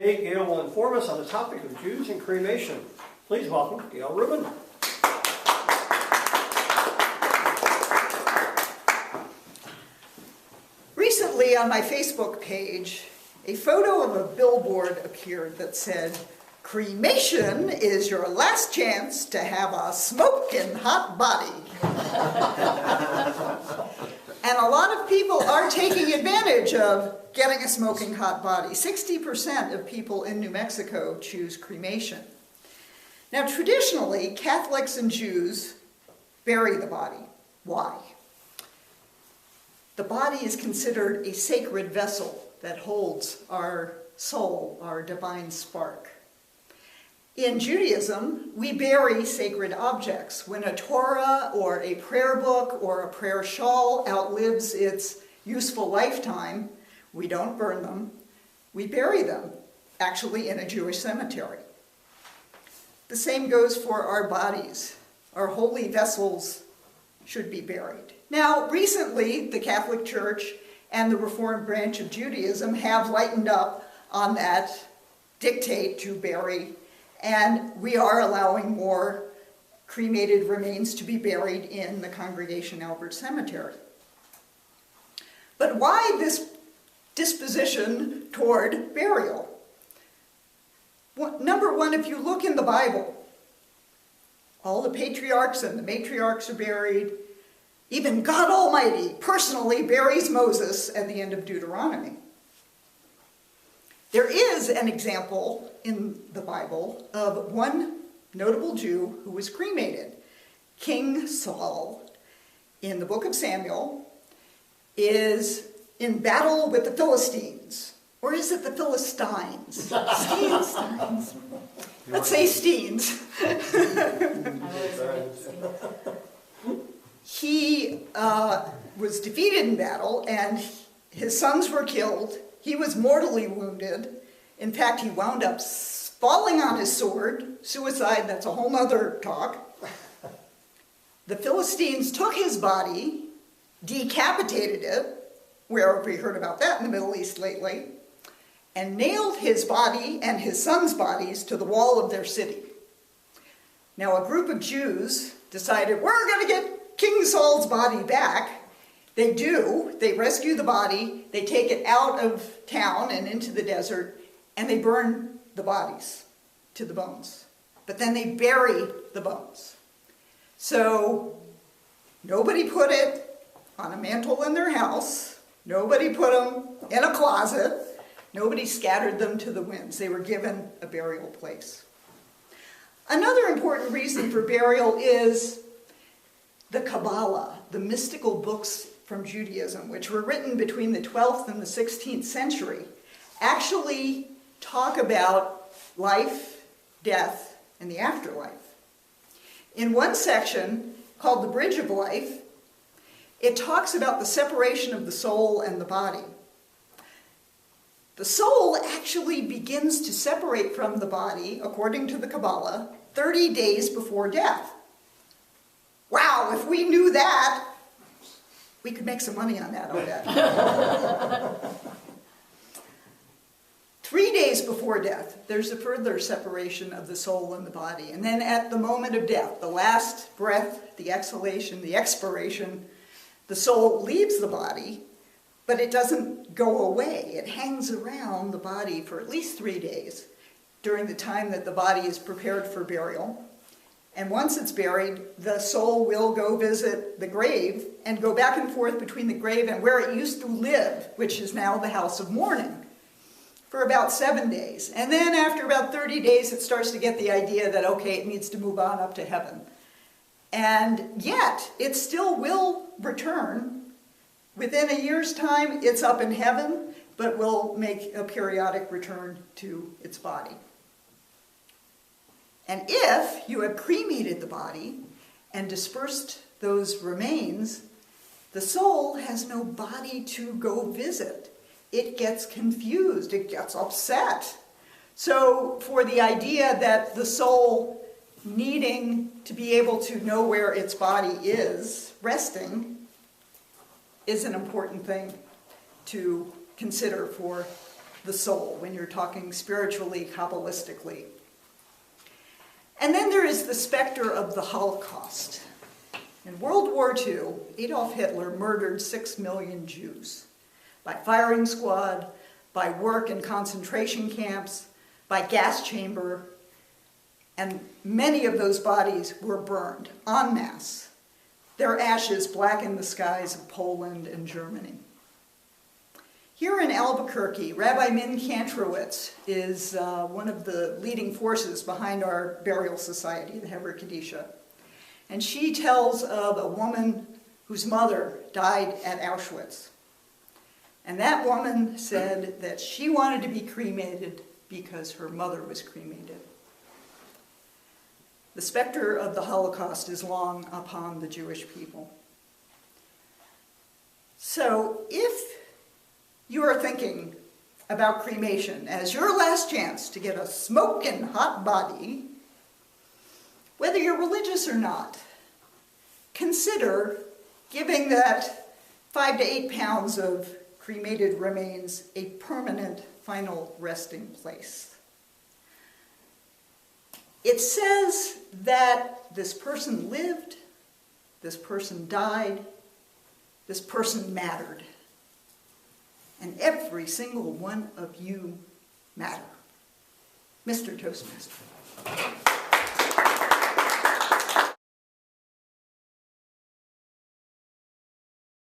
Today, Gail will inform us on the topic of Jews and cremation. Please welcome Gail Rubin. Recently on my Facebook page, a photo of a billboard appeared that said, "Cremation is your last chance to have a smoking hot body." And a lot of people are taking advantage of getting a smoking hot body. 60% of people in New Mexico choose cremation. Now, traditionally, Catholics and Jews bury the body. Why? The body is considered a sacred vessel that holds our soul, our divine spark. In Judaism, we bury sacred objects. When a Torah or a prayer book or a prayer shawl outlives its useful lifetime, we don't burn them, we bury them, actually in a Jewish cemetery. The same goes for our bodies. Our holy vessels should be buried. Now, recently, the Catholic Church and the Reformed branch of Judaism have lightened up on that dictate to bury, and we are allowing more cremated remains to be buried in the Congregation Albert Cemetery. But why this disposition toward burial? Well, number one, if you look in the Bible, all the patriarchs and the matriarchs are buried. Even God Almighty personally buries Moses at the end of Deuteronomy. There is an example in the Bible of one notable Jew who was cremated. King Saul, in the book of Samuel, is in battle with the Philistines. Or is it the Philistines? Steens. Let's say Steens. He was defeated in battle, and his sons were killed. He was mortally wounded. In fact, he wound up falling on his sword. Suicide, that's a whole other talk. The Philistines took his body, decapitated it, where have we heard about that in the Middle East lately, and nailed his body and his sons' bodies to the wall of their city. Now, a group of Jews decided, we're going to get King Saul's body back. They do. They rescue the body, they take it out of town and into the desert, and they burn the bodies to the bones. But then they bury the bones. So nobody put it on a mantle in their house. Nobody put them in a closet. Nobody scattered them to the winds. They were given a burial place. Another important reason for burial is the Kabbalah, the mystical books from Judaism, which were written between the 12th and the 16th century, actually talk about life, death, and the afterlife. In one section, called the Bridge of Life, it talks about the separation of the soul and the body. The soul actually begins to separate from the body, according to the Kabbalah, 30 days before death. Wow, if we knew that, we could make some money on that, I'll bet. 3 days before death, there's a further separation of the soul and the body. And then at the moment of death, the last breath, the exhalation, the expiration, the soul leaves the body, but it doesn't go away. It hangs around the body for at least 3 days during the time that the body is prepared for burial. And once it's buried, the soul will go visit the grave and go back and forth between the grave and where it used to live, which is now the house of mourning, for about 7 days. And then after about 30 days, it starts to get the idea that, okay, it needs to move on up to heaven. And yet, it still will return. Within a year's time, it's up in heaven, but will make a periodic return to its body. And if you have cremated the body and dispersed those remains, the soul has no body to go visit. It gets confused, it gets upset. So for the idea that the soul needing to be able to know where its body is resting is an important thing to consider for the soul when you're talking spiritually, Kabbalistically. And then there is the specter of the Holocaust. In World War II, Adolf Hitler murdered 6 million Jews by firing squad, by work in concentration camps, by gas chamber, and many of those bodies were burned en masse. Their ashes blackened the skies of Poland and Germany. Here in Albuquerque, Rabbi Min Kantrowitz is one of the leading forces behind our burial society, the Hever Kadisha. And she tells of a woman whose mother died at Auschwitz. And that woman said that she wanted to be cremated because her mother was cremated. The specter of the Holocaust is long upon the Jewish people. So if you are thinking about cremation as your last chance to get a smoking hot body, whether you're religious or not, consider giving that 5 to 8 pounds of cremated remains a permanent final resting place. It says that this person lived, this person died, this person mattered. And every single one of you matter. Mr. Toastmaster.